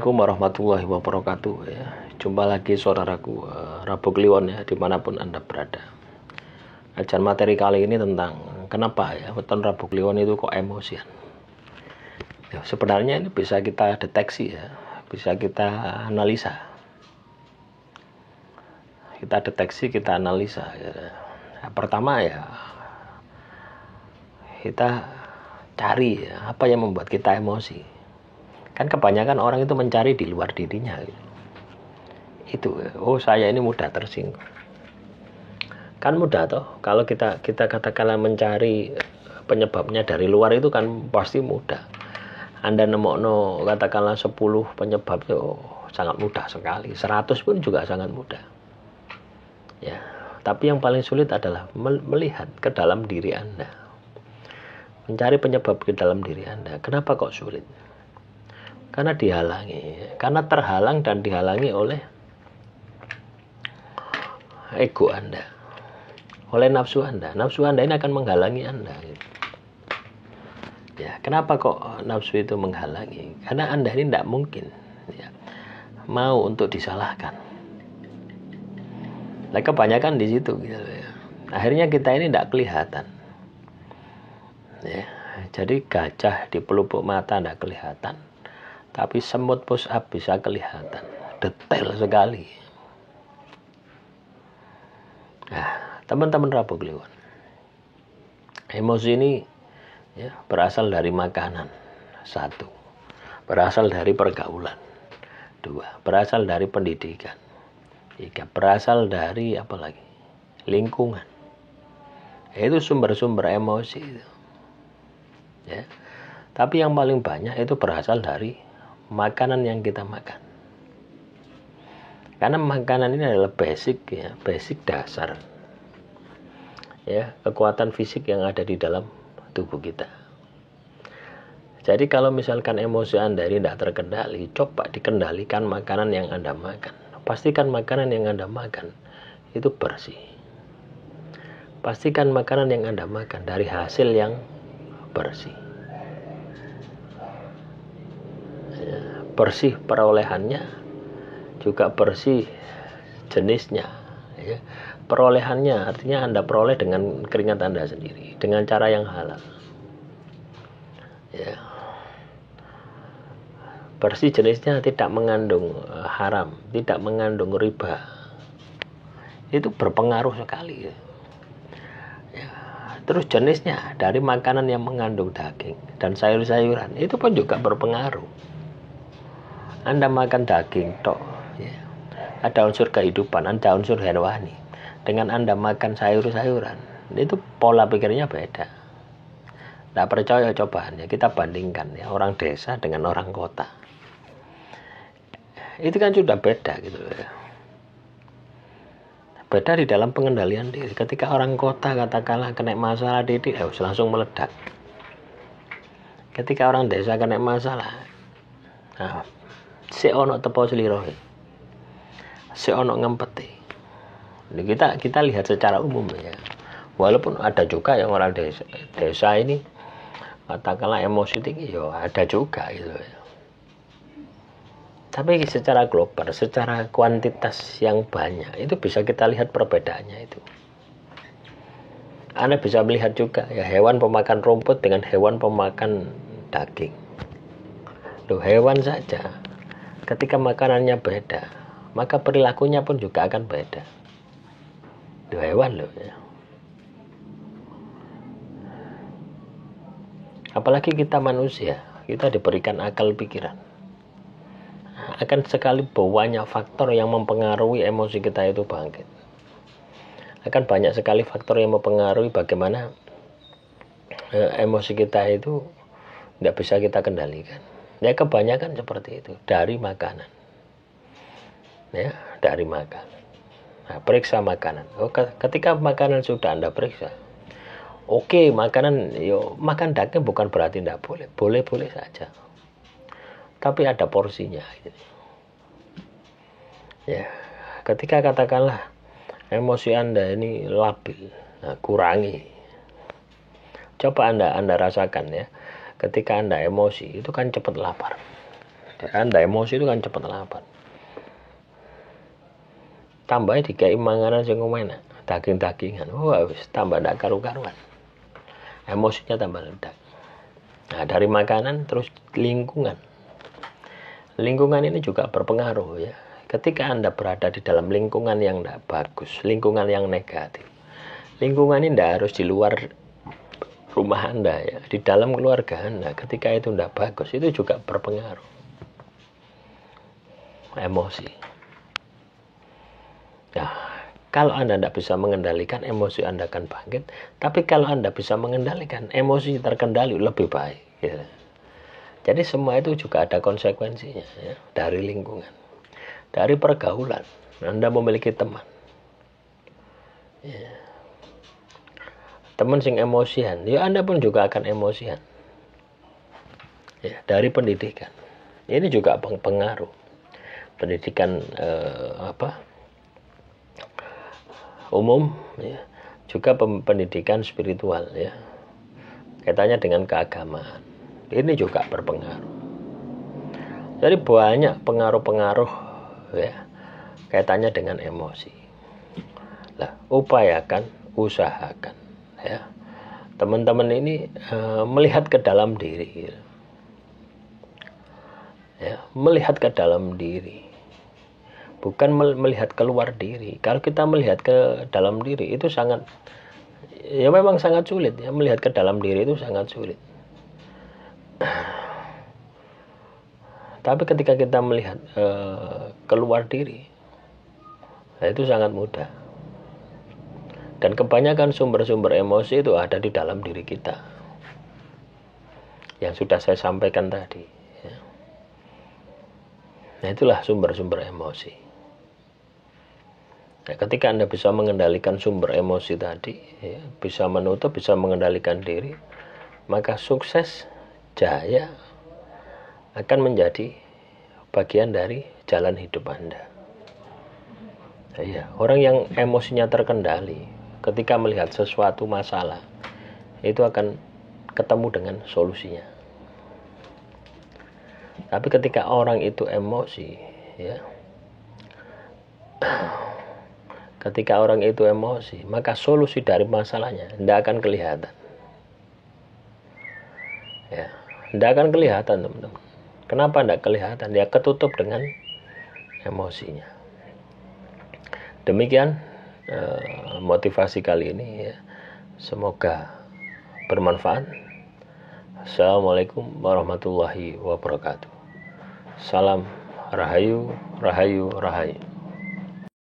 Assalamualaikum warahmatullahi wabarakatuh ya. Jumpa lagi saudaraku Rabu Kliwon ya, dimanapun Anda berada. Ajar materi kali ini tentang kenapa ya weton Rabu Kliwon itu kok emosian ya. Sebenarnya ini bisa kita deteksi ya, bisa kita analisa. Kita deteksi, kita analisa ya. Nah, pertama ya, kita cari ya, apa yang membuat kita emosi. Kan kebanyakan orang itu mencari di luar dirinya gitu. Itu, oh saya ini mudah tersinggung. Kan mudah toh, kalau kita katakanlah mencari penyebabnya dari luar itu kan pasti mudah. Anda nemokno katakanlah 10 penyebab itu sangat mudah sekali, 100 pun juga sangat mudah. Ya, tapi yang paling sulit adalah melihat ke dalam diri Anda. Mencari penyebab ke dalam diri Anda. Kenapa kok sulit? Karena dihalangi, karena terhalang dan dihalangi oleh ego Anda, oleh nafsu Anda. Nafsu Anda ini akan menghalangi Anda. Ya, kenapa kok nafsu itu menghalangi? Karena Anda ini tidak mungkin ya, mau untuk disalahkan. Nah, kebanyakan di situ gitu ya. Akhirnya kita ini tidak kelihatan. Ya, jadi gajah di pelupuk mata tidak kelihatan. Tapi semut push up bisa kelihatan, detail sekali. Nah, teman-teman Rabu Kliwon, emosi ini ya, berasal dari makanan, 1, berasal dari pergaulan, 2, berasal dari pendidikan, 3, berasal dari apa lagi? Lingkungan. Itu sumber-sumber emosi itu. Ya. Tapi yang paling banyak itu berasal dari makanan yang kita makan. Karena makanan ini adalah basic ya, basic dasar ya, kekuatan fisik yang ada di dalam tubuh kita. Jadi kalau misalkan emosi Anda ini tidak terkendali, coba dikendalikan makanan yang Anda makan. Pastikan makanan yang Anda makan itu bersih. Pastikan makanan yang Anda makan dari hasil yang bersih. Bersih perolehannya, juga bersih jenisnya ya. Perolehannya artinya Anda peroleh dengan keringat Anda sendiri, dengan cara yang halal ya. Bersih jenisnya, tidak mengandung haram, tidak mengandung riba. Itu berpengaruh sekali ya. Terus jenisnya, dari makanan yang mengandung daging dan sayur-sayuran, itu pun juga berpengaruh. Anda makan daging tok ya, ada unsur kehidupan, ada unsur hewani. Dengan Anda makan sayur-sayuran, itu pola pikirnya beda. Tidak percaya, cobaan ya, kita bandingkan ya, orang desa dengan orang kota. Itu kan sudah beda gitu ya. Beda di dalam pengendalian diri. Ketika orang kota katakanlah kena masalah didik, langsung meledak. Ketika orang desa kena masalah, nah, si ono tepo selirohe, si ono ngempeti. Kita lihat secara umum ya. Walaupun ada juga yang orang desa ini katakanlah emosi tinggi, ya ada juga gitu ya. Tapi secara global, secara kuantitas yang banyak, itu bisa kita lihat perbedaannya itu. Anda bisa melihat juga ya, hewan pemakan rumput dengan hewan pemakan daging. Loh, hewan saja ketika makanannya beda, maka perilakunya pun juga akan beda. Itu hewan loh ya. Apalagi kita manusia, kita diberikan akal pikiran. Akan sekali banyak faktor yang mempengaruhi emosi kita itu bangkit. Akan banyak sekali faktor yang mempengaruhi bagaimana emosi kita itu tidak bisa kita kendalikan. Ya kebanyakan seperti itu, dari makanan. Ya, dari makanan. Nah, periksa makanan. Ketika makanan sudah Anda periksa, oke, makanan, makan daging bukan berarti tidak boleh. Boleh-boleh saja. Tapi ada porsinya. Ya, ketika katakanlah emosi Anda ini labil, nah, kurangi. Coba Anda rasakan ya. Ketika Anda emosi, itu kan cepat lapar. Anda emosi itu kan cepat lapar. Tambahnya dikai manganan sing enak, daging-dagingan. Wah, wis tambah ndak karu-karuan. Emosinya tambah ledak. Nah, dari makanan terus lingkungan. Lingkungan ini juga berpengaruh ya. Ketika Anda berada di dalam lingkungan yang tidak bagus, lingkungan yang negatif. Lingkungan ini tidak harus di luar rumah Anda ya, di dalam keluarga Anda. Ketika itu tidak bagus, itu juga berpengaruh. Emosi. Nah, kalau Anda tidak bisa mengendalikan, emosi Anda akan bangkit. Tapi kalau Anda bisa mengendalikan, emosi terkendali lebih baik. Ya. Jadi semua itu juga ada konsekuensinya ya, dari lingkungan, dari pergaulan. Anda memiliki teman. Ya. Teman sing emosian, ya Anda pun juga akan emosian. Ya, dari pendidikan. Ini juga pengaruh. Pendidikan umum ya, juga pendidikan spiritual ya, kaitannya dengan keagamaan, ini juga berpengaruh. Jadi banyak pengaruh-pengaruh ya, kaitannya dengan emosi. Lah, upayakan, usahakan ya, teman-teman ini melihat ke dalam diri ya, melihat ke dalam diri, bukan melihat keluar diri. Kalau kita melihat ke dalam diri itu sangat, ya memang sangat sulit ya, melihat ke dalam diri itu sangat sulit. Tapi ketika kita melihat keluar diri, nah itu sangat mudah. Dan kebanyakan sumber-sumber emosi itu ada di dalam diri kita, yang sudah saya sampaikan tadi ya. Nah itulah sumber-sumber emosi. Nah, ketika Anda bisa mengendalikan sumber emosi tadi ya, bisa menutup, bisa mengendalikan diri, maka sukses, jaya akan menjadi bagian dari jalan hidup Anda. Nah, ya, orang yang emosinya terkendali ketika melihat sesuatu masalah itu akan ketemu dengan solusinya. Tapi ketika orang itu emosi ya, ketika orang itu emosi, maka solusi dari masalahnya tidak akan kelihatan. Ya, tidak akan kelihatan, teman-teman. Kenapa tidak kelihatan? Dia ketutup dengan emosinya. Demikian motivasi kali ini ya. Semoga bermanfaat. Assalamualaikum warahmatullahi wabarakatuh. Salam Rahayu, Rahayu, Rahayu.